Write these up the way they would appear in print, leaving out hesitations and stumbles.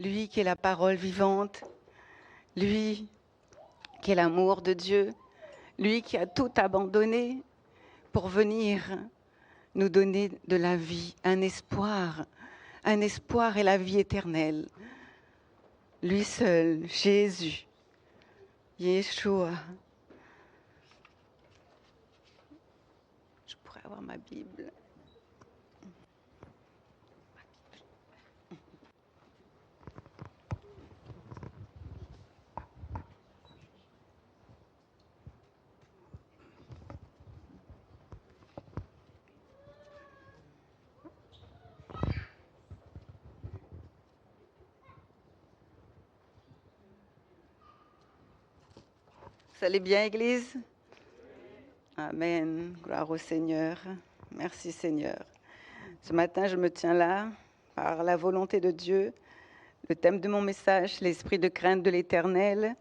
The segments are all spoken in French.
lui qui est la parole vivante, lui qui est l'amour de Dieu, lui qui a tout abandonné pour venir nous donner de la vie, un espoir et la vie éternelle. Lui seul, Jésus, Yeshua. Je pourrais avoir ma Bible. Vous allez bien, Église? Amen. Gloire au Seigneur. Merci, Seigneur. Ce matin, je me tiens là, par la volonté de Dieu. Le thème de mon message, l'esprit de crainte de l'Éternel.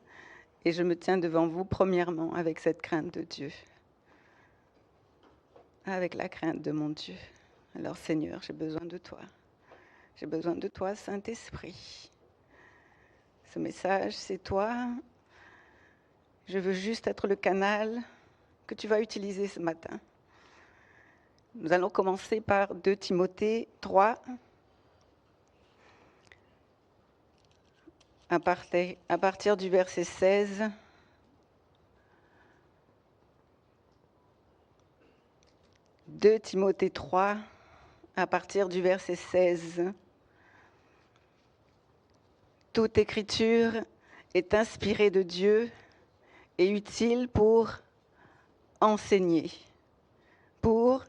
Et je me tiens devant vous, premièrement, avec cette crainte de Dieu. Avec la crainte de mon Dieu. Alors, Seigneur, j'ai besoin de toi. J'ai besoin de toi, Saint-Esprit. Ce message, c'est toi. Je veux juste être le canal que tu vas utiliser ce matin. Nous allons commencer par 2 Timothée 3, à partir du verset 16. « 2 Timothée 3, à partir du verset 16. « Toute écriture est inspirée de Dieu et utile pour enseigner, pour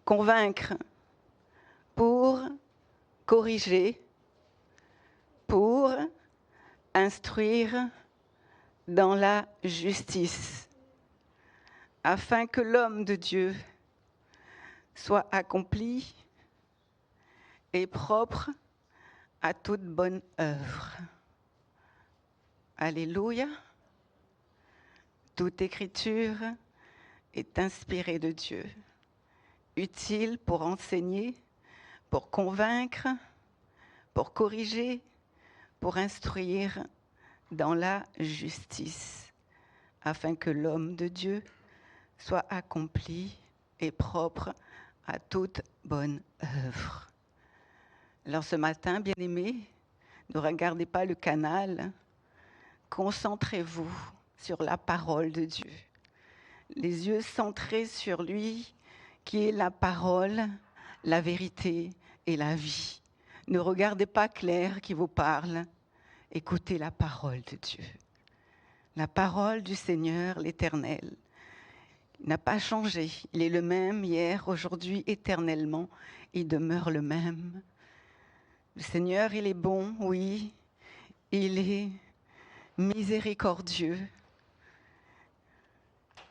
convaincre, pour corriger, pour instruire dans la justice, afin que l'homme de Dieu soit accompli et propre à toute bonne œuvre. » Alléluia. Toute écriture est inspirée de Dieu, utile pour enseigner, pour convaincre, pour corriger, pour instruire dans la justice, afin que l'homme de Dieu soit accompli et propre à toute bonne œuvre. Alors ce matin, bien-aimés, ne regardez pas le canal, concentrez-vous sur la parole de Dieu. Les yeux centrés sur lui, qui est la parole, la vérité et la vie. Ne regardez pas Claire qui vous parle, écoutez la parole de Dieu. La parole du Seigneur, l'Éternel. Il n'a pas changé, il est le même hier, aujourd'hui, éternellement, il demeure le même. Le Seigneur, il est bon, oui, il est miséricordieux,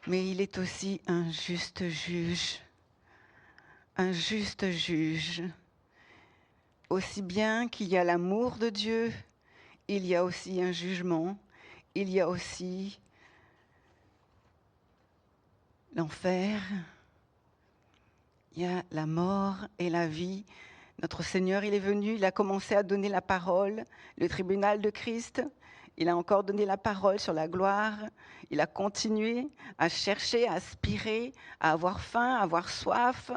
mais il est aussi un juste juge. Un juste juge. Aussi bien qu'il y a l'amour de Dieu, il y a aussi un jugement, il y a aussi l'enfer, il y a la mort et la vie. Notre Seigneur, il est venu, il a commencé à donner la parole, le tribunal de Christ. Il a encore donné la parole sur la gloire. Il a continué à chercher, à aspirer, à avoir faim, à avoir soif.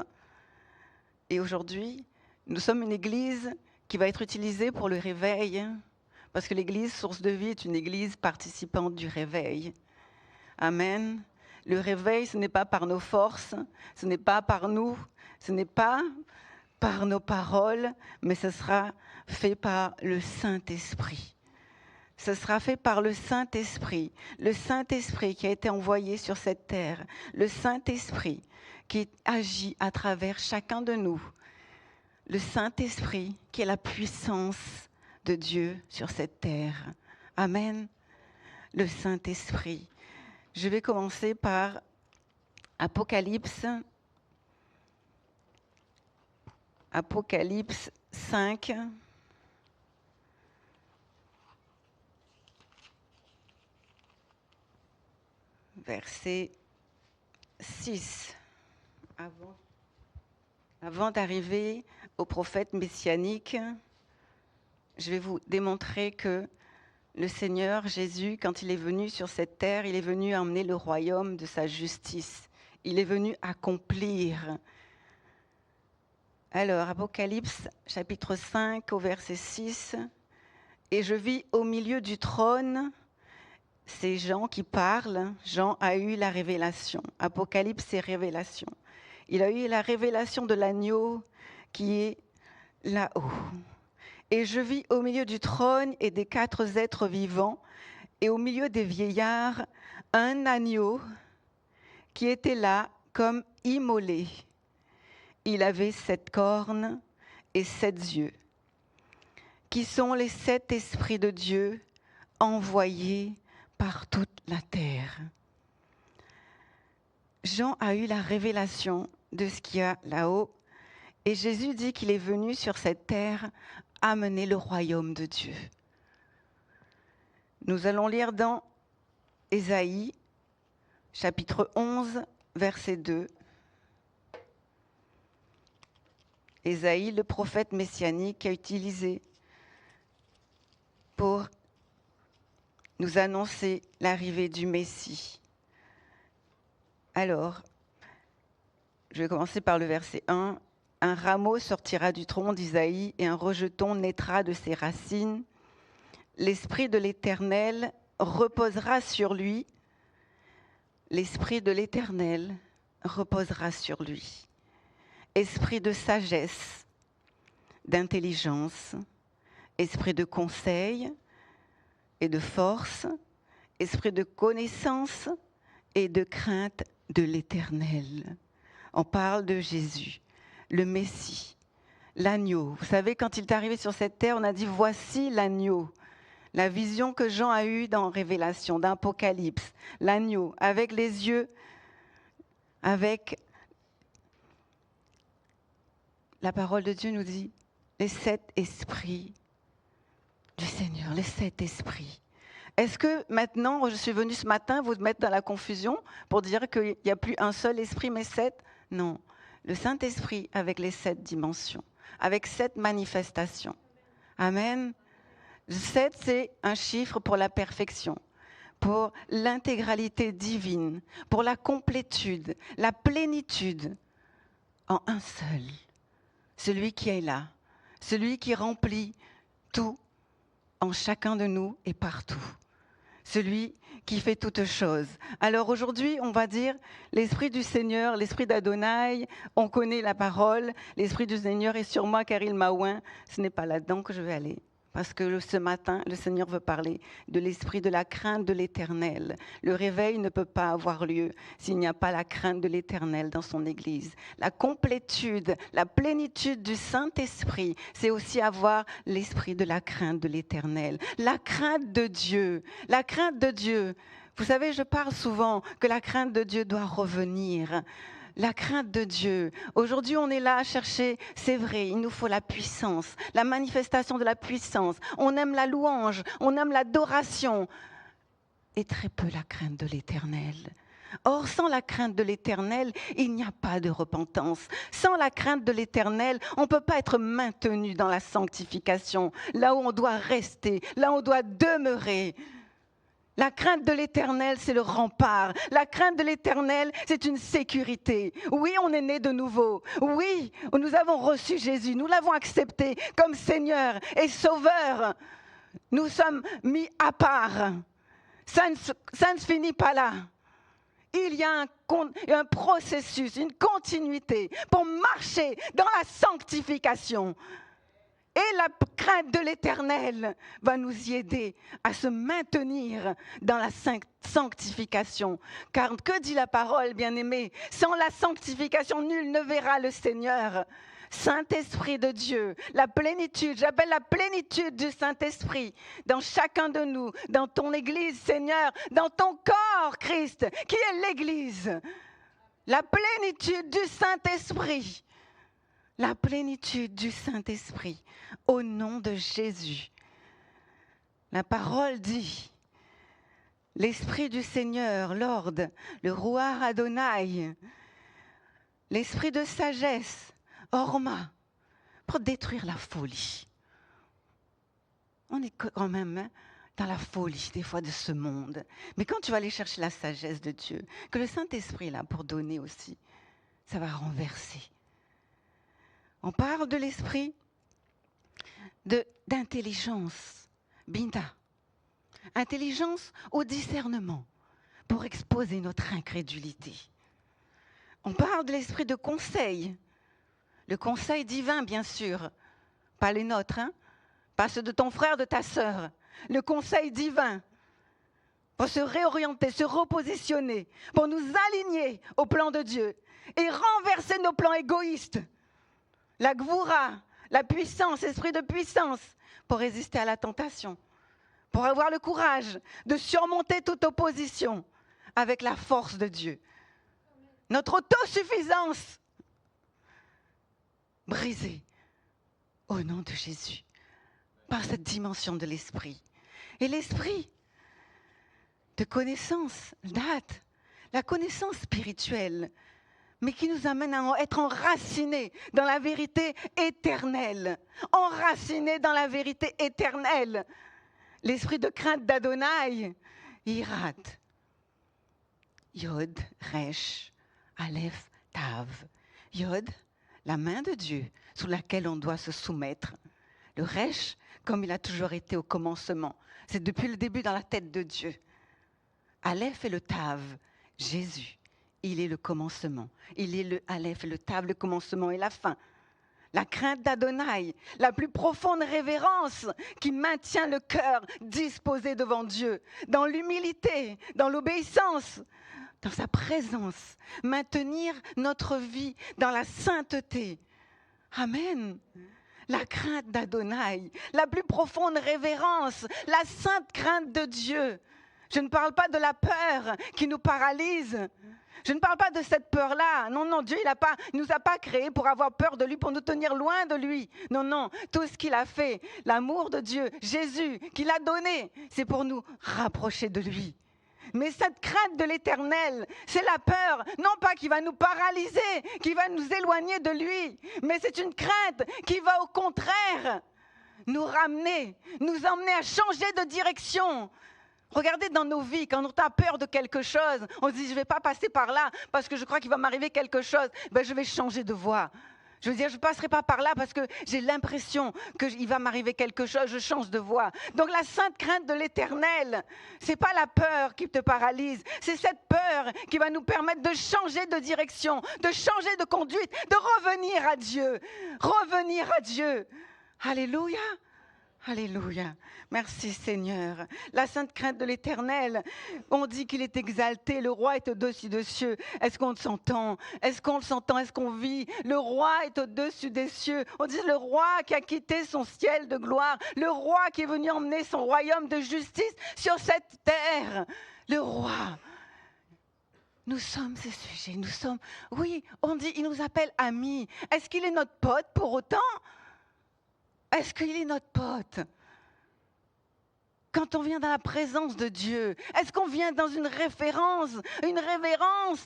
Et aujourd'hui, nous sommes une église qui va être utilisée pour le réveil, parce que l'église Source de Vie est une église participante du réveil. Amen. Le réveil, ce n'est pas par nos forces, ce n'est pas par nous, ce n'est pas par nos paroles, mais ce sera fait par le Saint-Esprit. Ce sera fait par le Saint-Esprit qui a été envoyé sur cette terre, le Saint-Esprit qui agit à travers chacun de nous, le Saint-Esprit qui est la puissance de Dieu sur cette terre. Amen. Le Saint-Esprit. Je vais commencer par Apocalypse 5. Verset 6. Avant d'arriver au prophète messianique, je vais vous démontrer que le Seigneur Jésus, quand il est venu sur cette terre, il est venu emmener le royaume de sa justice. Il est venu accomplir. Alors, Apocalypse, chapitre 5, au verset 6. « Et je vis au milieu du trône », c'est Jean qui parle, Jean a eu la révélation. Apocalypse, c'est révélation. Il a eu la révélation de l'agneau qui est là-haut. Et je vis au milieu du trône et des 4 êtres vivants, et au milieu des vieillards, un agneau qui était là comme immolé. Il avait 7 cornes et 7 yeux, qui sont les 7 esprits de Dieu envoyés par toute la terre. Jean a eu la révélation de ce qu'il y a là-haut, et Jésus dit qu'il est venu sur cette terre amener le royaume de Dieu. Nous allons lire dans Ésaïe, chapitre 11, verset 2. Ésaïe, le prophète messianique, a utilisé pour nous annoncer l'arrivée du Messie. Alors, je vais commencer par le verset 1. « Un rameau sortira du tronc d'Isaïe et un rejeton naîtra de ses racines. L'Esprit de l'Éternel reposera sur lui. L'Esprit de l'Éternel reposera sur lui. Esprit de sagesse, d'intelligence, esprit de conseil et de force, esprit de connaissance et de crainte de l'Éternel. » On parle de Jésus, le Messie, l'agneau. Vous savez, quand il est arrivé sur cette terre, on a dit « Voici l'agneau ». La vision que Jean a eue dans Révélation, dans Apocalypse, l'agneau, avec les yeux, avec la parole de Dieu nous dit les 7 esprits du Seigneur, les 7 esprits. Est-ce que maintenant, je suis venue ce matin vous mettre dans la confusion pour dire qu'il n'y a plus un seul esprit, mais 7 ? Non. Le Saint-Esprit avec les 7 dimensions, avec 7 manifestations. Amen. 7, c'est un chiffre pour la perfection, pour l'intégralité divine, pour la complétude, la plénitude en un seul. Celui qui est là, celui qui remplit tout en chacun de nous et partout. Celui qui fait toutes choses. Alors aujourd'hui, on va dire l'Esprit du Seigneur, l'Esprit d'Adonai, on connaît la parole, l'Esprit du Seigneur est sur moi car il m'a oint. Ce n'est pas là-dedans que je vais aller. Parce que ce matin, le Seigneur veut parler de l'esprit de la crainte de l'Éternel. Le réveil ne peut pas avoir lieu s'il n'y a pas la crainte de l'Éternel dans son Église. La complétude, la plénitude du Saint-Esprit, c'est aussi avoir l'esprit de la crainte de l'Éternel. La crainte de Dieu, la crainte de Dieu. Vous savez, je parle souvent que la crainte de Dieu doit revenir. La crainte de Dieu. Aujourd'hui, on est là à chercher, c'est vrai, il nous faut la puissance, la manifestation de la puissance. On aime la louange, on aime l'adoration. Et très peu la crainte de l'Éternel. Or, sans la crainte de l'Éternel, il n'y a pas de repentance. Sans la crainte de l'Éternel, on ne peut pas être maintenu dans la sanctification, là où on doit rester, là où on doit demeurer. La crainte de l'Éternel, c'est le rempart. La crainte de l'Éternel, c'est une sécurité. Oui, on est né de nouveau. Oui, nous avons reçu Jésus. Nous l'avons accepté comme Seigneur et Sauveur. Nous sommes mis à part. Ça ne se finit pas là. Il y a un processus, une continuité pour marcher dans la sanctification. Et la crainte de l'Éternel va nous y aider à se maintenir dans la sanctification. Car que dit la parole, bien-aimés ? Sans la sanctification, nul ne verra le Seigneur. Saint-Esprit de Dieu, la plénitude, j'appelle la plénitude du Saint-Esprit dans chacun de nous, dans ton Église, Seigneur, dans ton corps, Christ, qui est l'Église. La plénitude du Saint-Esprit. La plénitude du Saint-Esprit, au nom de Jésus. La parole dit, l'Esprit du Seigneur, Lord, le Ruach Adonai, l'Esprit de sagesse, Orma, pour détruire la folie. on est quand même dans la folie des fois de ce monde. Mais quand tu vas aller chercher la sagesse de Dieu, que le Saint-Esprit est là pour donner aussi, ça va renverser. On parle de l'esprit d'intelligence, Binta. Intelligence au discernement pour exposer notre incrédulité. On parle de l'esprit de conseil. Le conseil divin, bien sûr. Pas les nôtres, hein? Pas ceux de ton frère, de ta sœur. Le conseil divin pour se réorienter, se repositionner, pour nous aligner au plan de Dieu et renverser nos plans égoïstes. La gvoura, la puissance, esprit de puissance, pour résister à la tentation, pour avoir le courage de surmonter toute opposition avec la force de Dieu. Notre autosuffisance brisée au nom de Jésus, par cette dimension de l'esprit. Et l'esprit de connaissance, date, la connaissance spirituelle, mais qui nous amène à être enracinés dans la vérité éternelle. Enracinés dans la vérité éternelle. L'esprit de crainte d'Adonai, Hirat, Yod, Resh, Aleph, Tav. Yod, la main de Dieu sous laquelle on doit se soumettre. Le Resh, comme il a toujours été au commencement. C'est depuis le début dans la tête de Dieu. Aleph et le Tav, Jésus, il est le commencement. Il est le Aleph et le Tav, le commencement et la fin. La crainte d'Adonai, la plus profonde révérence qui maintient le cœur disposé devant Dieu, dans l'humilité, dans l'obéissance, dans sa présence, maintenir notre vie dans la sainteté. Amen. La crainte d'Adonai, la plus profonde révérence, la sainte crainte de Dieu. Je ne parle pas de la peur qui nous paralyse. Je ne parle pas de cette peur-là. Non, non, Dieu, il nous a pas créés pour avoir peur de lui, pour nous tenir loin de lui. Non, non, tout ce qu'il a fait, l'amour de Dieu, Jésus, qu'il a donné, c'est pour nous rapprocher de lui. Mais cette crainte de l'Éternel, c'est la peur, non pas qui va nous paralyser, qui va nous éloigner de lui, mais c'est une crainte qui va au contraire nous ramener, nous emmener à changer de direction. Regardez dans nos vies, quand on a peur de quelque chose, on se dit je ne vais pas passer par là parce que je crois qu'il va m'arriver quelque chose, je vais changer de voie. Je veux dire, je ne passerai pas par là parce que j'ai l'impression qu'il va m'arriver quelque chose, je change de voie. Donc la sainte crainte de l'Éternel, ce n'est pas la peur qui te paralyse, c'est cette peur qui va nous permettre de changer de direction, de changer de conduite, de revenir à Dieu. Revenir à Dieu. Alléluia. Alléluia. Merci Seigneur. La sainte crainte de l'Éternel, on dit qu'il est exalté, le roi est au-dessus des cieux. Est-ce qu'on s'entend? Est-ce qu'on le s'entend? Est-ce qu'on vit? Le roi est au-dessus des cieux. On dit le roi qui a quitté son ciel de gloire, le roi qui est venu emmener son royaume de justice sur cette terre. Le roi. Nous sommes ses sujets, nous sommes... Oui, on dit, il nous appelle amis. Est-ce qu'il est notre pote pour autant? Est-ce qu'il est notre pote? Quand on vient dans la présence de Dieu, est-ce qu'on vient dans une révérence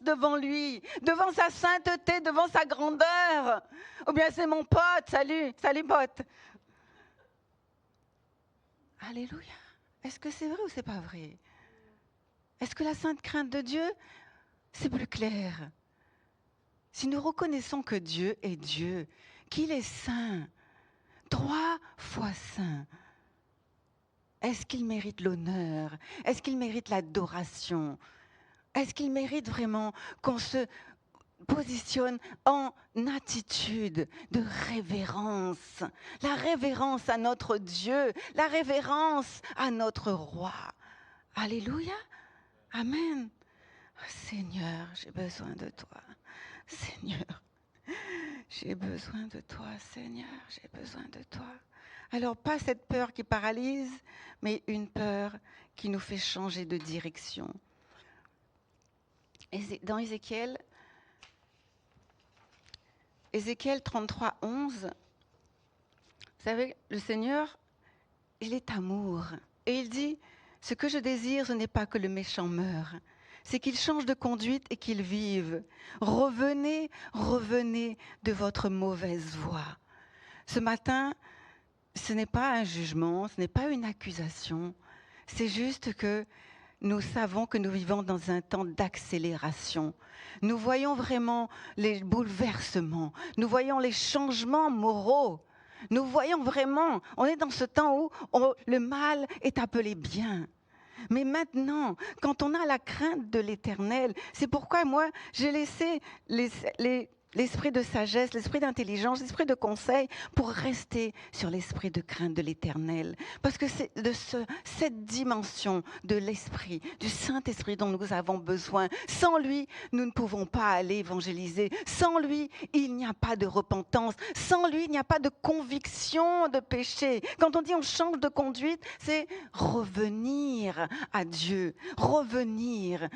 devant lui, devant sa sainteté, devant sa grandeur? Ou bien c'est mon pote, salut pote. Alléluia. Est-ce que c'est vrai ou c'est pas vrai? Est-ce que la sainte crainte de Dieu, c'est plus clair? Si nous reconnaissons que Dieu est Dieu, qu'il est saint, 3 fois saint. Est-ce qu'il mérite l'honneur? Est-ce qu'il mérite l'adoration? Est-ce qu'il mérite vraiment qu'on se positionne en attitude de révérence? La révérence à notre Dieu, la révérence à notre roi. Alléluia. Amen. Seigneur, j'ai besoin de toi. Seigneur. J'ai besoin de toi, Seigneur, j'ai besoin de toi. Alors, pas cette peur qui paralyse, mais une peur qui nous fait changer de direction. Dans Ézéchiel 33, 11, vous savez, le Seigneur, il est amour. Et il dit, ce que je désire, ce n'est pas que le méchant meure, c'est qu'il change de conduite et qu'il vive. Revenez de votre mauvaise voie. Ce matin, ce n'est pas un jugement, ce n'est pas une accusation. C'est juste que nous savons que nous vivons dans un temps d'accélération. Nous voyons vraiment les bouleversements, nous voyons les changements moraux. Nous voyons vraiment, on est dans ce temps où le mal est appelé bien. Mais maintenant, quand on a la crainte de l'Éternel, c'est pourquoi moi, j'ai laissé l'esprit de sagesse, l'esprit d'intelligence, l'esprit de conseil pour rester sur l'esprit de crainte de l'Éternel. Parce que c'est de cette dimension de l'esprit, du Saint-Esprit dont nous avons besoin. Sans lui, nous ne pouvons pas aller évangéliser. Sans lui, il n'y a pas de repentance. Sans lui, il n'y a pas de conviction de péché. Quand on dit on change de conduite, c'est revenir à Dieu, revenir.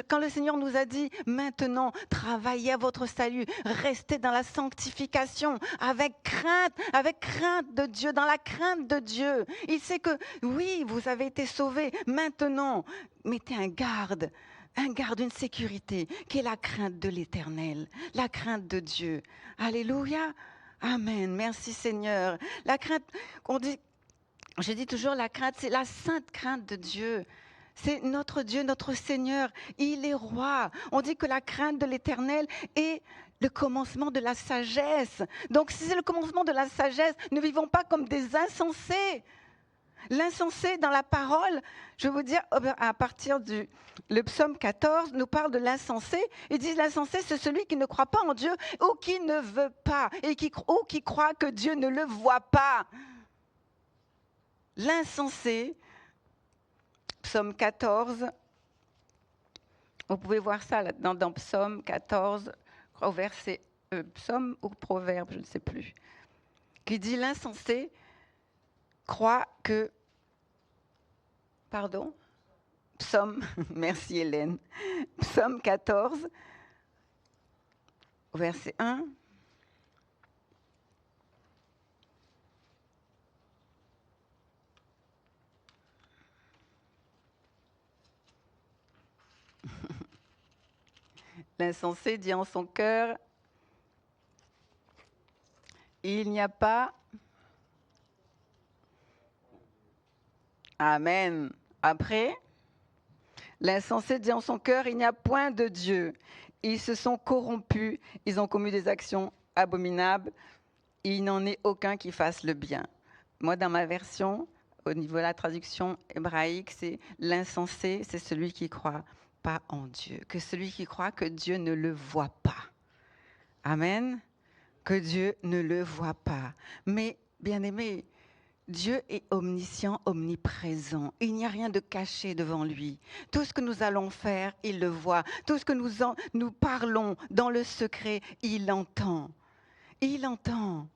Quand le Seigneur nous a dit maintenant, travaillez à votre salut, restez dans la sanctification avec crainte de Dieu, dans la crainte de Dieu. Il sait que oui, vous avez été sauvés. Maintenant, mettez un garde, une sécurité, qui est la crainte de l'Éternel, la crainte de Dieu. Alléluia. Amen. Merci Seigneur. La crainte, je dis toujours, la crainte, c'est la sainte crainte de Dieu. C'est notre Dieu, notre Seigneur. Il est roi. On dit que la crainte de l'Éternel est le commencement de la sagesse. Donc, si c'est le commencement de la sagesse, ne vivons pas comme des insensés. L'insensé dans la parole, je vais vous dire, à partir le psaume 14 nous parle de l'insensé. Ils disent l'insensé, c'est celui qui ne croit pas en Dieu ou qui ne veut pas et qui croit que Dieu ne le voit pas. L'insensé, psaume 14, vous pouvez voir ça là, dans psaume 14, au verset, psaume ou proverbe, je ne sais plus, qui dit l'insensé croit que, psaume, merci Hélène, psaume 14, verset 1, l'insensé dit en son cœur, il n'y a pas... Amen. Après, l'insensé dit en son cœur, il n'y a point de Dieu. Ils se sont corrompus, ils ont commis des actions abominables. Il n'en est aucun qui fasse le bien. Moi, dans ma version, au niveau de la traduction hébraïque, c'est l'insensé, c'est celui qui croit pas en Dieu, que celui qui croit que Dieu ne le voit pas. Amen. Que Dieu ne le voit pas. Mais, bien-aimés, Dieu est omniscient, omniprésent. Il n'y a rien de caché devant lui. Tout ce que nous allons faire, il le voit. Tout ce que nous parlons dans le secret, il entend. Il entend.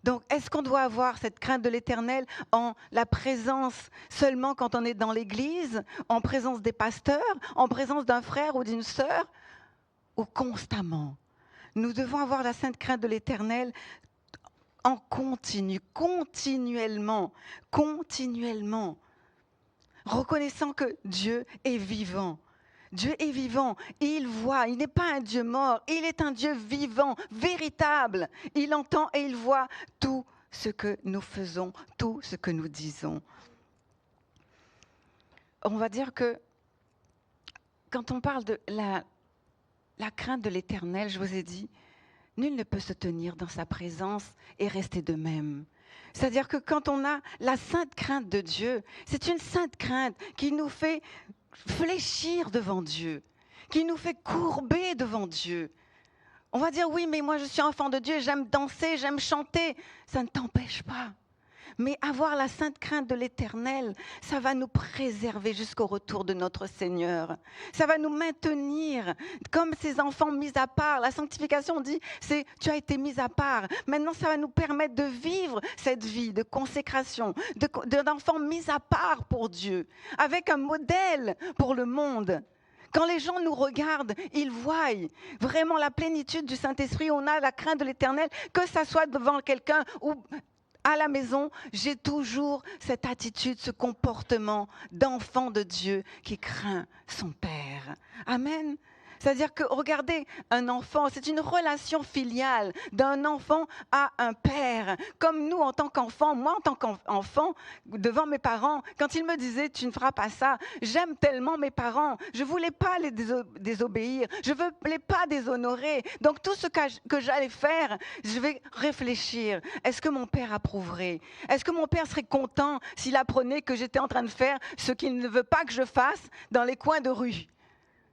Donc, est-ce qu'on doit avoir cette crainte de l'Éternel en la présence seulement quand on est dans l'église, en présence des pasteurs, en présence d'un frère ou d'une sœur, ou constamment? Nous devons avoir la sainte crainte de l'Éternel en continu, continuellement, reconnaissant que Dieu est vivant. Dieu est vivant, il voit, il n'est pas un Dieu mort, il est un Dieu vivant, véritable. Il entend et il voit tout ce que nous faisons, tout ce que nous disons. On va dire que quand on parle de la crainte de l'Éternel, je vous ai dit, nul ne peut se tenir dans sa présence et rester de même. C'est-à-dire que quand on a la sainte crainte de Dieu, c'est une sainte crainte qui nous fait fléchir devant Dieu, qui nous fait courber devant Dieu. On va dire, oui, mais moi je suis enfant de Dieu, j'aime danser, j'aime chanter. Ça ne t'empêche pas. Mais avoir la sainte crainte de l'Éternel, ça va nous préserver jusqu'au retour de notre Seigneur. Ça va nous maintenir comme ces enfants mis à part. La sanctification, on dit, c'est tu as été mis à part. Maintenant, ça va nous permettre de vivre cette vie de consécration, d'enfants mis à part pour Dieu, avec un modèle pour le monde. Quand les gens nous regardent, ils voient vraiment la plénitude du Saint-Esprit. On a la crainte de l'Éternel, que ça soit devant quelqu'un ou à la maison, j'ai toujours cette attitude, ce comportement d'enfant de Dieu qui craint son Père. Amen. C'est-à-dire que, regardez, un enfant, c'est une relation filiale d'un enfant à un père. Comme nous, en tant qu'enfants, moi, en tant qu'enfant, devant mes parents, quand ils me disaient « tu ne feras pas ça », j'aime tellement mes parents. Je ne voulais pas les désobéir. Je ne voulais pas déshonorer. Donc, tout ce que j'allais faire, je vais réfléchir. Est-ce que mon père approuverait? Est-ce que mon père serait content s'il apprenait que j'étais en train de faire ce qu'il ne veut pas que je fasse dans les coins de rue?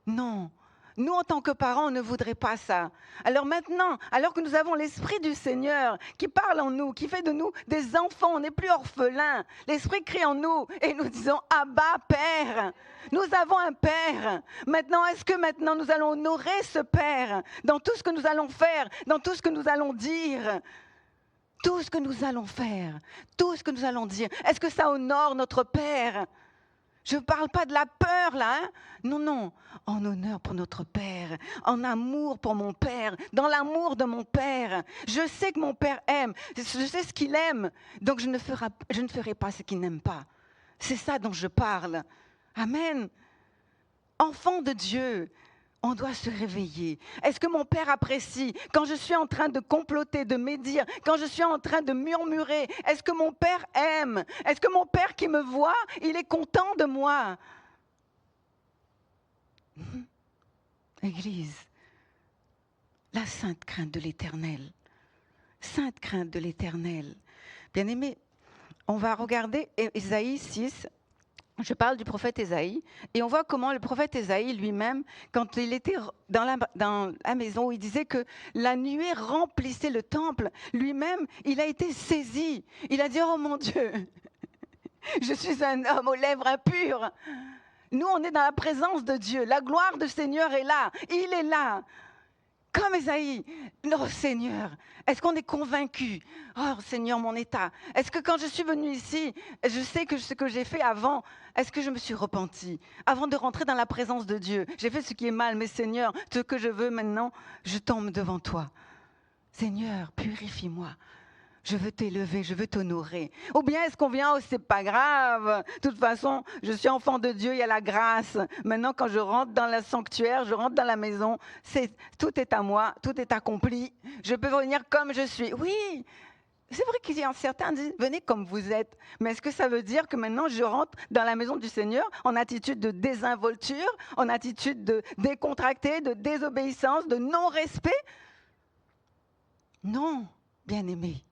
Non. Nous, en tant que parents, on ne voudrait pas ça. Alors maintenant, alors que nous avons l'Esprit du Seigneur qui parle en nous, qui fait de nous des enfants, on n'est plus orphelins. L'Esprit crie en nous et nous disons « Abba, Père ». Nous avons un Père. Maintenant, est-ce que maintenant nous allons honorer ce Père dans tout ce que nous allons faire, dans tout ce que nous allons dire? Tout ce que nous allons faire, tout ce que nous allons dire, est-ce que ça honore notre Père? Je ne parle pas de la peur là, hein? Non, non, en honneur pour notre Père, en amour pour mon Père, dans l'amour de mon Père. Je sais que mon Père aime, je sais ce qu'il aime, donc je ne ferai pas ce qu'il n'aime pas. C'est ça dont je parle. Amen. Enfant de Dieu, on doit se réveiller. Est-ce que mon Père apprécie quand je suis en train de comploter, de médire, quand je suis en train de murmurer? Est-ce que mon Père aime? Est-ce que mon Père qui me voit, il est content de moi? Église, la sainte crainte de l'Éternel. Sainte crainte de l'Éternel. Bien-aimés, on va regarder Ésaïe 6. Je parle du prophète Ésaïe, et on voit comment le prophète Ésaïe lui-même, quand il était dans la maison où il disait que la nuée remplissait le temple, lui-même, il a été saisi. Il a dit « Oh mon Dieu, je suis un homme aux lèvres impures ». Nous, on est dans la présence de Dieu. La gloire du Seigneur est là. Il est là. Comme Ésaïe, oh Seigneur, est-ce qu'on est convaincu? Oh Seigneur, mon état. Est-ce que quand je suis venue ici, je sais que ce que j'ai fait avant, est-ce que je me suis repentie? Avant de rentrer dans la présence de Dieu, j'ai fait ce qui est mal, mais Seigneur, ce que je veux maintenant, je tombe devant toi. Seigneur, purifie-moi. Je veux t'élever, je veux t'honorer. Ou bien est-ce qu'on vient, oh c'est pas grave, de toute façon, je suis enfant de Dieu, il y a la grâce. Maintenant, quand je rentre dans le sanctuaire, je rentre dans la maison, tout est à moi, tout est accompli. Je peux venir comme je suis. Oui, c'est vrai qu'il y a certains qui disent, venez comme vous êtes. Mais est-ce que ça veut dire que maintenant, je rentre dans la maison du Seigneur en attitude de désinvolture, en attitude de décontracté, de désobéissance, de non-respect? Non, bien-aimé.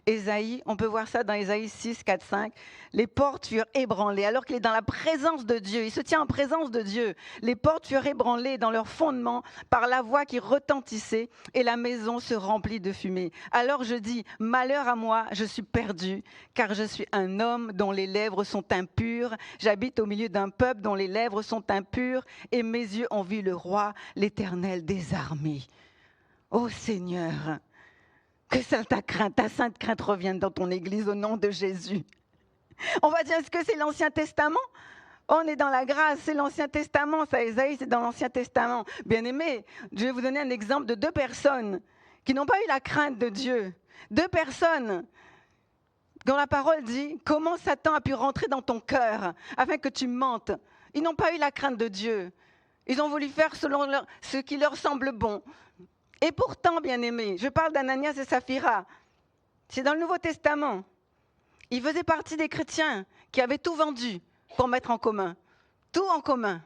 Ésaïe, on peut voir ça dans Ésaïe 6, 4, 5. Les portes furent ébranlées, alors qu'il est dans la présence de Dieu. Il se tient en présence de Dieu. Les portes furent ébranlées dans leur fondement par la voix qui retentissait et la maison se remplit de fumée. Alors je dis, malheur à moi, je suis perdu, car je suis un homme dont les lèvres sont impures. J'habite au milieu d'un peuple dont les lèvres sont impures et mes yeux ont vu le roi, l'Éternel des armées. Ô Seigneur, que ta sainte crainte revienne dans ton église au nom de Jésus. On va dire, est-ce que c'est l'Ancien Testament? On est dans la grâce, c'est l'Ancien Testament, ça Ésaïe, c'est dans l'Ancien Testament. Bien-aimés, je vais vous donner un exemple de 2 personnes qui n'ont pas eu la crainte de Dieu. 2 personnes dont la parole dit, comment Satan a pu rentrer dans ton cœur afin que tu mentes? Ils n'ont pas eu la crainte de Dieu. Ils ont voulu faire selon ce qui leur semble bon. Et pourtant, bien-aimés, je parle d'Ananias et Saphira. C'est dans le Nouveau Testament. Ils faisaient partie des chrétiens qui avaient tout vendu pour mettre en commun. Tout en commun.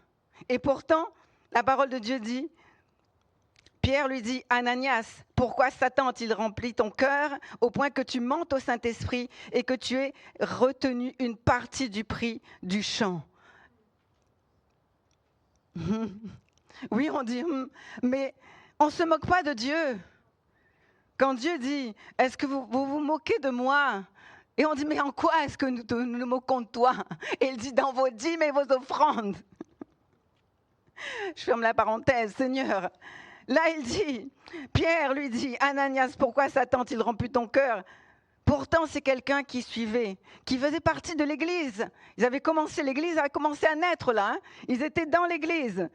Et pourtant, la parole de Dieu dit, Pierre lui dit, Ananias, pourquoi Satan a-t-il rempli ton cœur au point que tu mentes au Saint-Esprit et que tu aies retenu une partie du prix du champ? Oui, on dit, mais on ne se moque pas de Dieu. Quand Dieu dit, est-ce que vous vous moquez de moi? Et on dit, mais en quoi est-ce que nous nous moquons de toi? Et il dit, dans vos dîmes et vos offrandes. Je ferme la parenthèse, Seigneur. Là, il dit, Pierre lui dit, Ananias, pourquoi Satan a-t-il rempli ton cœur? Pourtant, c'est quelqu'un qui suivait, qui faisait partie de l'Église. Ils avaient commencé, l'Église avait commencé à naître là. Hein. Ils étaient dans l'Église.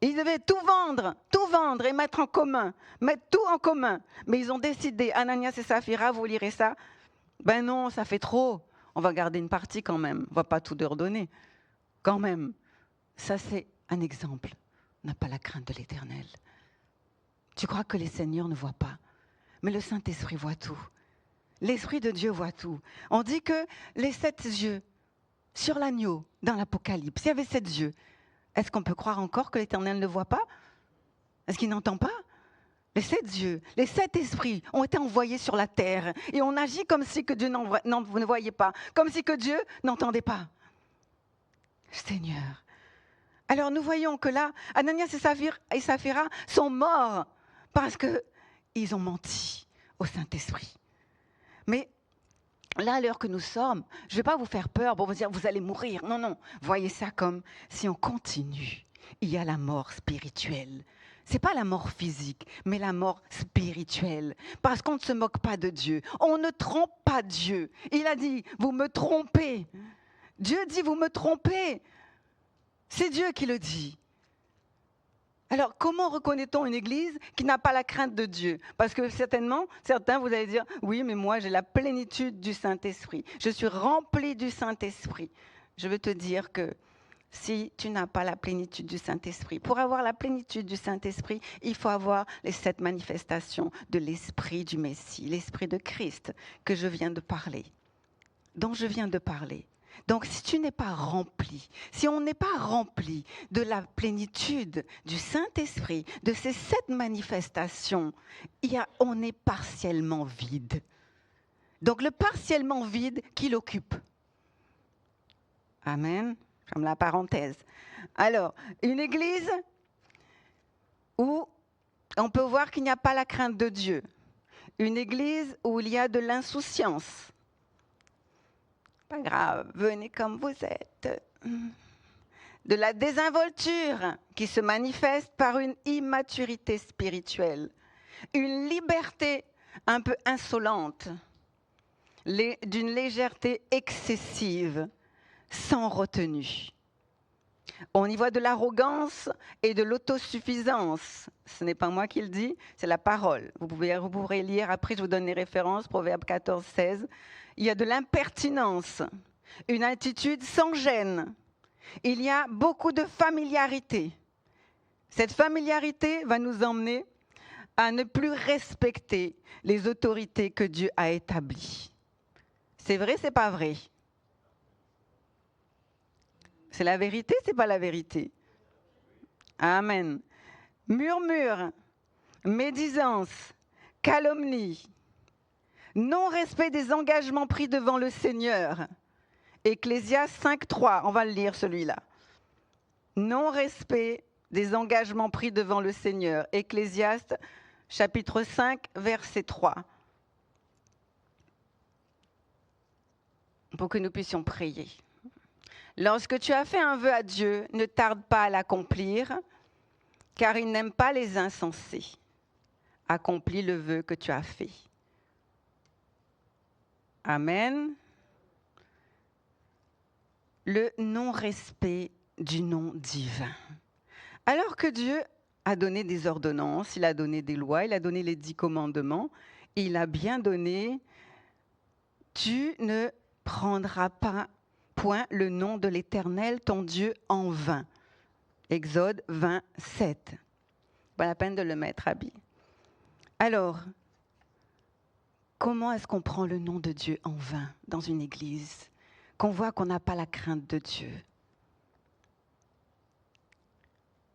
Ils devaient tout vendre et mettre en commun, mettre tout en commun. Mais ils ont décidé, Ananias et Saphira, vous lirez ça? Ben non, ça fait trop. On va garder une partie quand même. On ne va pas tout leur donner. Quand même. Ça, c'est un exemple. N'a pas la crainte de l'Éternel. Tu crois que les seigneurs ne voient pas, mais le Saint-Esprit voit tout. L'Esprit de Dieu voit tout. On dit que les 7 yeux sur l'agneau dans l'Apocalypse, il y avait 7 yeux. Est-ce qu'on peut croire encore que l'Éternel ne voit pas? Est-ce qu'il n'entend pas? Les 7 yeux, les 7 esprits ont été envoyés sur la terre et on agit comme si que Dieu ne voyait pas, comme si que Dieu n'entendait pas. Seigneur. Alors nous voyons que là, Ananias et Saphira sont morts parce qu'ils ont menti au Saint-Esprit. Mais là, à l'heure que nous sommes, je ne vais pas vous faire peur pour vous dire vous allez mourir. Non, non. Voyez ça comme si on continue. Il y a la mort spirituelle. Ce n'est pas la mort physique, mais la mort spirituelle. Parce qu'on ne se moque pas de Dieu. On ne trompe pas Dieu. Il a dit, vous me trompez. Dieu dit, vous me trompez. C'est Dieu qui le dit. Alors, comment reconnaît-on une église qui n'a pas la crainte de Dieu? Parce que certainement, certains, vous allez dire, oui, mais moi, j'ai la plénitude du Saint-Esprit. Je suis rempli du Saint-Esprit. Je veux te dire que si tu n'as pas la plénitude du Saint-Esprit, pour avoir la plénitude du Saint-Esprit, il faut avoir les 7 manifestations de l'Esprit du Messie, l'Esprit de Christ que je viens de parler, dont je viens de parler. Donc, si tu n'es pas rempli, si on n'est pas rempli de la plénitude du Saint-Esprit, de ces 7 manifestations, on est partiellement vide. Donc, le partiellement vide, qui l'occupe? Amen. Comme la parenthèse. Alors, une église où on peut voir qu'il n'y a pas la crainte de Dieu. Une église où il y a de l'insouciance. Pas grave, venez comme vous êtes. De la désinvolture qui se manifeste par une immaturité spirituelle. Une liberté un peu insolente. D'une légèreté excessive, sans retenue. On y voit de l'arrogance et de l'autosuffisance. Ce n'est pas moi qui le dis, c'est la parole. Vous pourrez lire, après je vous donne les références, Proverbe 14, 16. Il y a de l'impertinence, une attitude sans gêne. Il y a beaucoup de familiarité. Cette familiarité va nous emmener à ne plus respecter les autorités que Dieu a établies. C'est vrai, c'est pas vrai? C'est la vérité, c'est pas la vérité? Amen. Murmure, médisance, calomnie, non-respect des engagements pris devant le Seigneur. Ecclésiaste 5.3, on va le lire celui-là. Non-respect des engagements pris devant le Seigneur. Ecclésiaste chapitre 5, verset 3. Pour que nous puissions prier. Lorsque tu as fait un vœu à Dieu, ne tarde pas à l'accomplir, car il n'aime pas les insensés. Accomplis le vœu que tu as fait. Amen. Le non-respect du nom divin. Alors que Dieu a donné des ordonnances, il a donné des lois, il a donné les 10 commandements, il a bien donné, tu ne prendras pas point le nom de l'Éternel, ton Dieu, en vain. Exode 27. Pas la peine de le mettre, Abby. Alors, comment est-ce qu'on prend le nom de Dieu en vain dans une église? Qu'on voit qu'on n'a pas la crainte de Dieu.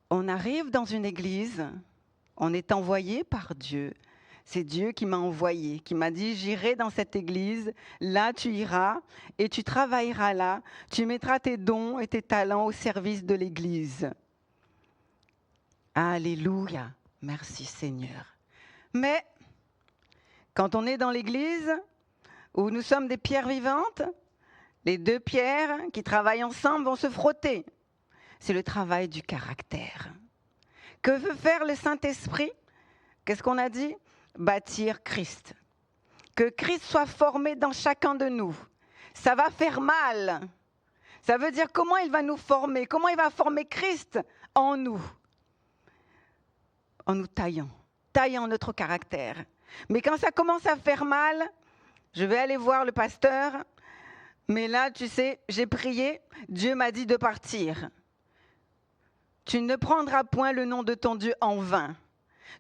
On arrive dans une église, on est envoyé par Dieu. C'est Dieu qui m'a envoyé, qui m'a dit, j'irai dans cette église, là tu iras et tu travailleras là, tu mettras tes dons et tes talents au service de l'église. Alléluia, merci Seigneur. Mais quand on est dans l'église, où nous sommes des pierres vivantes, les 2 pierres qui travaillent ensemble vont se frotter. C'est le travail du caractère. Que veut faire le Saint-Esprit? Qu'est-ce qu'on a dit? Bâtir Christ. Que Christ soit formé dans chacun de nous. Ça va faire mal. Ça veut dire comment il va nous former, comment il va former Christ en nous. En nous taillant notre caractère. Mais quand ça commence à faire mal, je vais aller voir le pasteur, mais là, tu sais, j'ai prié, Dieu m'a dit de partir. Tu ne prendras point le nom de ton Dieu en vain.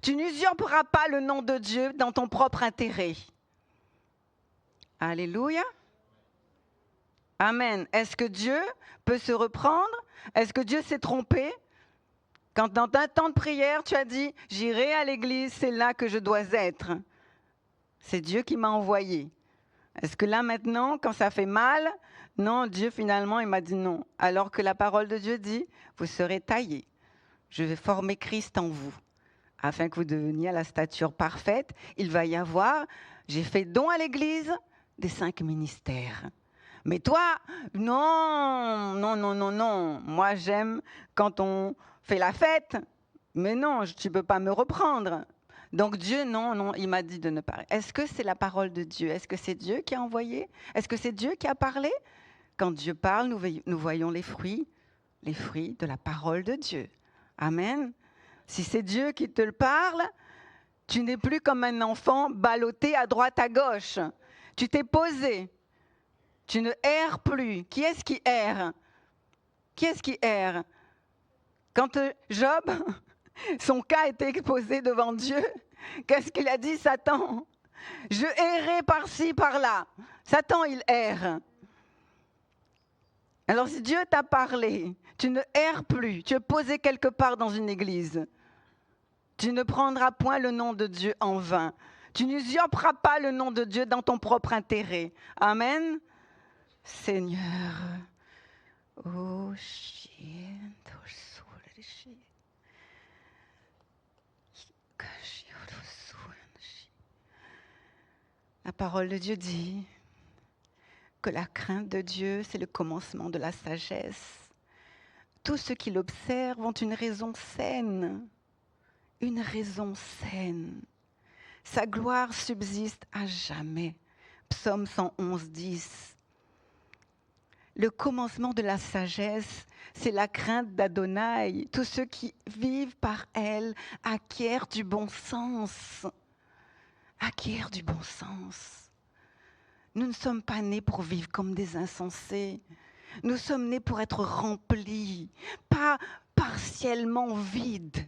Tu n'usurperas pas le nom de Dieu dans ton propre intérêt. Alléluia. Amen. Est-ce que Dieu peut se reprendre? Est-ce que Dieu s'est trompé? Quand dans un temps de prière, tu as dit, j'irai à l'église, c'est là que je dois être. C'est Dieu qui m'a envoyé. Est-ce que là maintenant, quand ça fait mal, non, Dieu finalement, il m'a dit non. Alors que la parole de Dieu dit, vous serez taillés. Je vais former Christ en vous, afin que vous deveniez à la stature parfaite. Il va y avoir, j'ai fait don à l'église des 5 ministères. Mais toi, non. Moi, j'aime quand on fait la fête. Mais non, tu ne peux pas me reprendre. Donc Dieu, non, il m'a dit de ne pas. Est-ce que c'est la parole de Dieu? Est-ce que c'est Dieu qui a envoyé? Est-ce que c'est Dieu qui a parlé? Quand Dieu parle, nous voyons les fruits de la parole de Dieu. Amen. Si c'est Dieu qui te le parle, tu n'es plus comme un enfant ballotté à droite, à gauche. Tu t'es posé. Tu ne erres plus. Qui est-ce qui erre? Qui est-ce qui erre? Quand Job, son cas était exposé devant Dieu, qu'est-ce qu'il a dit, Satan? Je errai par-ci, par-là. Satan, il erre. Alors si Dieu t'a parlé, tu ne erres plus. Tu es posé quelque part dans une église. Tu ne prendras point le nom de Dieu en vain. Tu n'usurperas pas le nom de Dieu dans ton propre intérêt. Amen. Seigneur. Oh, la parole de Dieu dit que la crainte de Dieu, c'est le commencement de la sagesse. Tous ceux qui l'observent ont une raison saine. Une raison saine. Sa gloire subsiste à jamais. Psaume 111, 10. Le commencement de la sagesse, c'est la crainte d'Adonai. Tous ceux qui vivent par elle acquièrent du bon sens. Acquièrent du bon sens. Nous ne sommes pas nés pour vivre comme des insensés. Nous sommes nés pour être remplis, pas partiellement vides.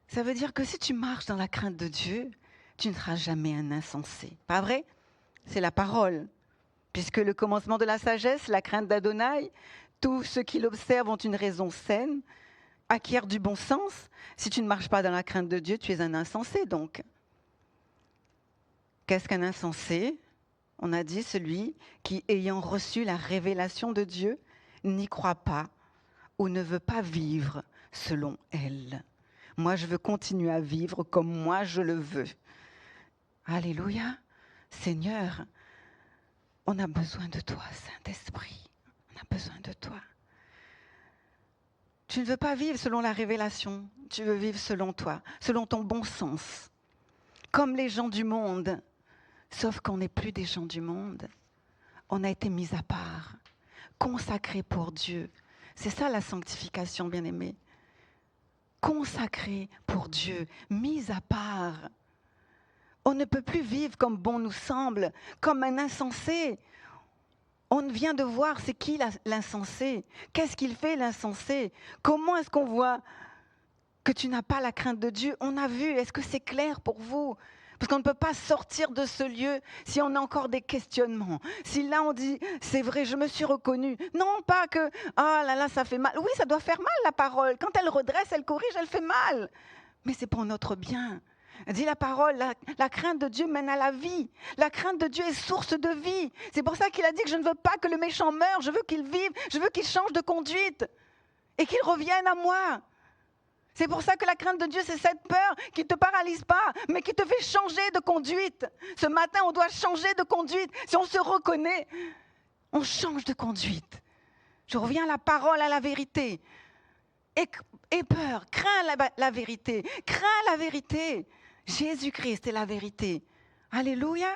Ça veut dire que si tu marches dans la crainte de Dieu, tu ne seras jamais un insensé. Pas vrai? C'est la parole. Puisque le commencement de la sagesse, la crainte d'Adonai, tous ceux qui l'observent ont une raison saine, acquièrent du bon sens. Si tu ne marches pas dans la crainte de Dieu, tu es un insensé donc. Qu'est-ce qu'un insensé? On a dit celui qui, ayant reçu la révélation de Dieu, n'y croit pas ou ne veut pas vivre selon elle. Moi, je veux continuer à vivre comme moi je le veux. Alléluia. Seigneur, on a besoin de toi, Saint-Esprit. On a besoin de toi. Tu ne veux pas vivre selon la révélation. Tu veux vivre selon toi, selon ton bon sens. Comme les gens du monde. Sauf qu'on n'est plus des gens du monde. On a été mis à part, consacrés pour Dieu. C'est ça la sanctification, bien-aimés. Consacrés pour Dieu, mis à part. On ne peut plus vivre comme bon nous semble, comme un insensé. On vient de voir c'est qui l'insensé. Qu'est-ce qu'il fait l'insensé? Comment est-ce qu'on voit que tu n'as pas la crainte de Dieu? On a vu, est-ce que c'est clair pour vous? Parce qu'on ne peut pas sortir de ce lieu si on a encore des questionnements. Si là on dit, c'est vrai, je me suis reconnue. Non, pas que, ah là là, ça fait mal. Oui, ça doit faire mal la parole. Quand elle redresse, elle corrige, elle fait mal. Mais c'est pour notre bien. Dit la parole, la crainte de Dieu mène à la vie. La crainte de Dieu est source de vie. C'est pour ça qu'il a dit que je ne veux pas que le méchant meure, je veux qu'il vive, je veux qu'il change de conduite et qu'il revienne à moi. C'est pour ça que la crainte de Dieu, c'est cette peur qui ne te paralyse pas, mais qui te fait changer de conduite. Ce matin, on doit changer de conduite. Si on se reconnaît, on change de conduite. Je reviens à la parole, à la vérité. Et peur, crains la vérité. Crains la vérité. Jésus-Christ est la vérité. Alléluia.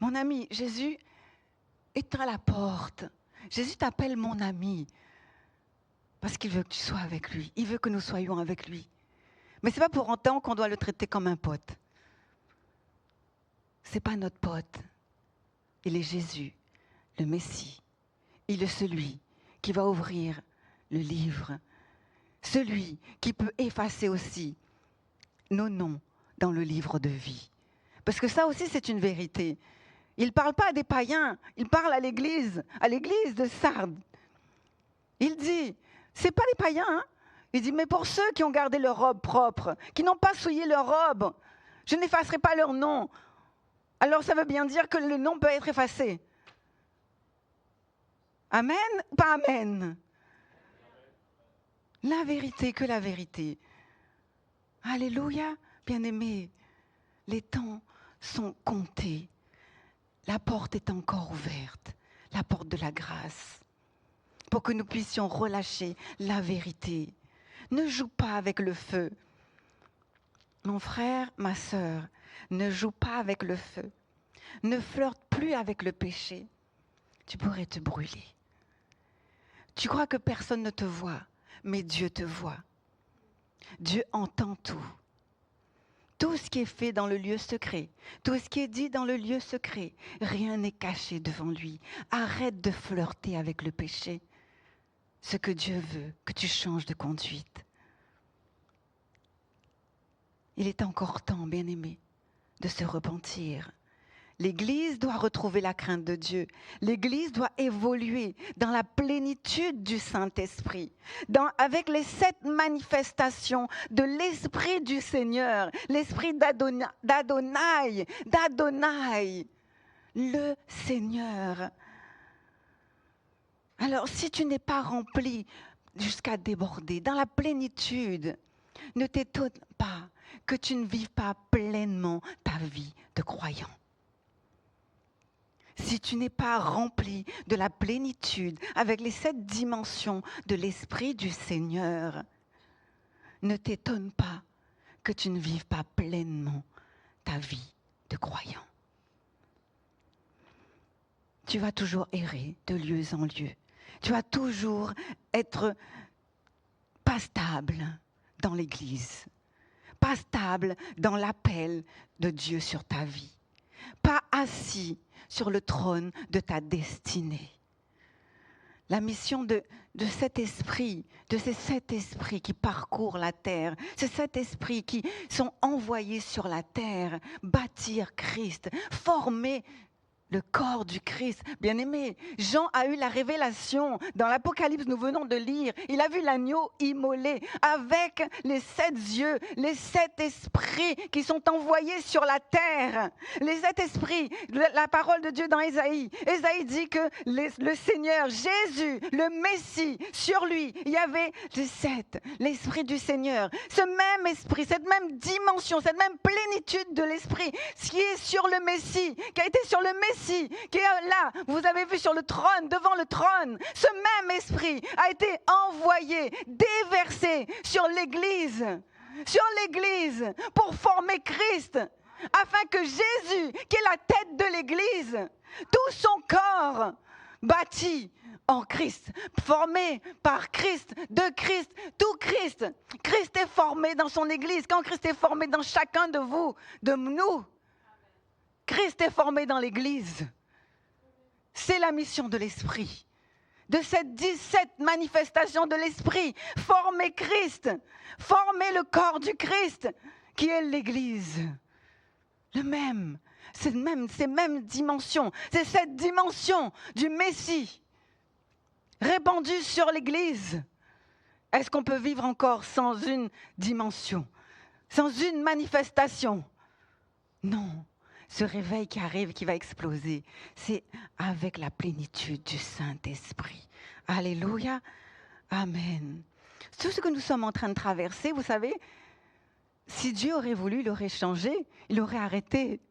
Mon ami, Jésus est à la porte. Jésus t'appelle mon ami. Parce qu'il veut que tu sois avec lui. Il veut que nous soyons avec lui. Mais ce n'est pas pour autant qu'on doit le traiter comme un pote. Ce n'est pas notre pote. Il est Jésus, le Messie. Il est celui qui va ouvrir le livre. Celui qui peut effacer aussi nos noms dans le livre de vie. Parce que ça aussi, c'est une vérité. Il ne parle pas à des païens, il parle à l'église de Sardes. Il dit, ce n'est pas les païens, hein? Il dit, mais pour ceux qui ont gardé leur robe propre, qui n'ont pas souillé leur robe, je n'effacerai pas leur nom. Alors ça veut bien dire que le nom peut être effacé. Amen ou pas amen? La vérité, que la vérité. Alléluia, bien-aimés. Les temps sont comptés. La porte est encore ouverte, la porte de la grâce, pour que nous puissions relâcher la vérité. Ne joue pas avec le feu. Mon frère, ma sœur, ne joue pas avec le feu. Ne flirte plus avec le péché. Tu pourrais te brûler. Tu crois que personne ne te voit, mais Dieu te voit. Dieu entend tout. Tout ce qui est fait dans le lieu secret, tout ce qui est dit dans le lieu secret, rien n'est caché devant lui. Arrête de flirter avec le péché. Ce que Dieu veut, que tu changes de conduite. Il est encore temps, bien-aimé, de se repentir. L'Église doit retrouver la crainte de Dieu. L'Église doit évoluer dans la plénitude du Saint-Esprit, avec les 7 manifestations de l'Esprit du Seigneur, l'Esprit d'Adonai, le Seigneur. Alors, si tu n'es pas rempli jusqu'à déborder, dans la plénitude, ne t'étonne pas que tu ne vives pas pleinement ta vie de croyant. Si tu n'es pas rempli de la plénitude avec les 7 dimensions de l'Esprit du Seigneur, ne t'étonne pas que tu ne vives pas pleinement ta vie de croyant. Tu vas toujours errer de lieu en lieu. Tu vas toujours être pas stable dans l'Église, pas stable dans l'appel de Dieu sur ta vie, pas assis sur le trône de ta destinée. La mission de cet esprit, de ces 7 esprits qui parcourent la terre, ces 7 esprits qui sont envoyés sur la terre, bâtir Christ, former le corps du Christ. Bien-aimé, Jean a eu la révélation. Dans l'Apocalypse, nous venons de lire, il a vu l'agneau immolé avec les 7 yeux, les 7 esprits qui sont envoyés sur la terre. Les 7 esprits, la parole de Dieu dans Ésaïe. Ésaïe dit que le Seigneur, Jésus, le Messie, sur lui, il y avait les 7, l'Esprit du Seigneur. Ce même esprit, cette même dimension, cette même plénitude de l'Esprit, ce qui est sur le Messie, qui a été sur le Messie, qui est là, vous avez vu sur le trône, devant le trône, ce même esprit a été envoyé, déversé sur l'Église pour former Christ, afin que Jésus, qui est la tête de l'Église, tout son corps bâti en Christ, formé par Christ, de Christ, tout Christ. Christ est formé dans son Église. Quand Christ est formé dans chacun de vous, de nous, Christ est formé dans l'Église. C'est la mission de l'Esprit. De cette 17 manifestations de l'Esprit, former Christ, former le corps du Christ, qui est l'Église. Ces mêmes dimensions, c'est cette dimension du Messie répandue sur l'Église. Est-ce qu'on peut vivre encore sans une dimension, sans une manifestation? Non. Ce réveil qui arrive, qui va exploser, c'est avec la plénitude du Saint-Esprit. Alléluia. Amen. Tout ce que nous sommes en train de traverser, vous savez, si Dieu aurait voulu, il aurait changé, il aurait arrêté.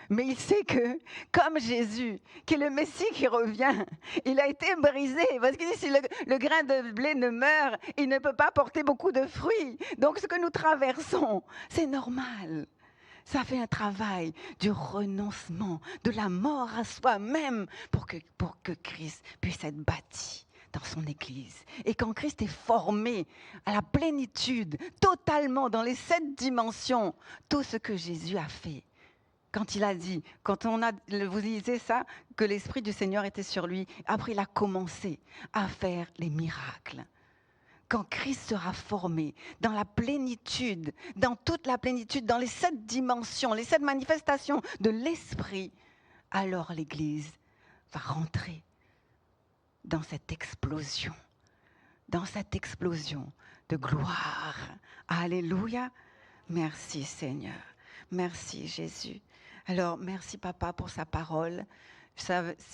Mais il sait que, comme Jésus, qui est le Messie qui revient, il a été brisé. Parce que si le grain de blé ne meurt, il ne peut pas porter beaucoup de fruits. Donc ce que nous traversons, c'est normal. Ça fait un travail du renoncement, de la mort à soi-même pour que Christ puisse être bâti dans son Église. Et quand Christ est formé à la plénitude, totalement dans les 7 dimensions, tout ce que Jésus a fait, quand il a dit, vous lisez ça, que l'Esprit du Seigneur était sur lui, après il a commencé à faire les miracles. Quand Christ sera formé dans la plénitude, dans toute la plénitude, dans les 7 dimensions, les 7 manifestations de l'Esprit, alors l'Église va rentrer dans cette explosion de gloire. Alléluia. Merci Seigneur. Merci Jésus. Alors, merci Papa pour sa parole.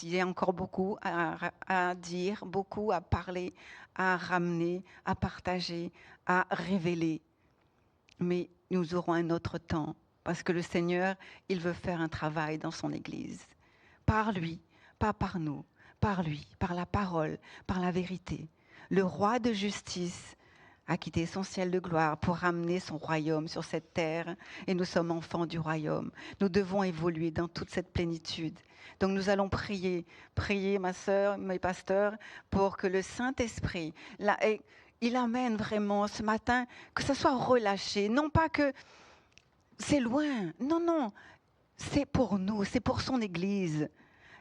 Il y a encore beaucoup à dire, beaucoup à parler, à ramener, à partager, à révéler. Mais nous aurons un autre temps, parce que le Seigneur, il veut faire un travail dans son Église. Par lui, pas par nous, par lui, par la parole, par la vérité. Le roi de justice a quitté son ciel de gloire pour ramener son royaume sur cette terre. Et nous sommes enfants du royaume. Nous devons évoluer dans toute cette plénitude. Donc nous allons prier, ma sœur, mes pasteurs, pour que le Saint-Esprit, il amène vraiment ce matin, que ce soit relâché. Non pas que c'est loin, non, c'est pour nous, c'est pour son Église.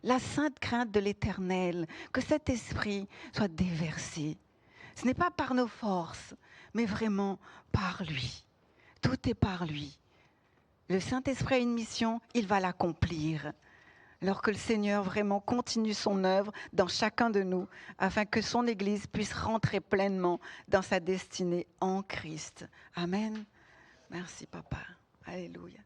La sainte crainte de l'Éternel, que cet esprit soit déversé. Ce n'est pas par nos forces, mais vraiment par lui. Tout est par lui. Le Saint-Esprit a une mission, il va l'accomplir. Alors que le Seigneur vraiment continue son œuvre dans chacun de nous, afin que son Église puisse rentrer pleinement dans sa destinée en Christ. Amen. Merci, Papa. Alléluia.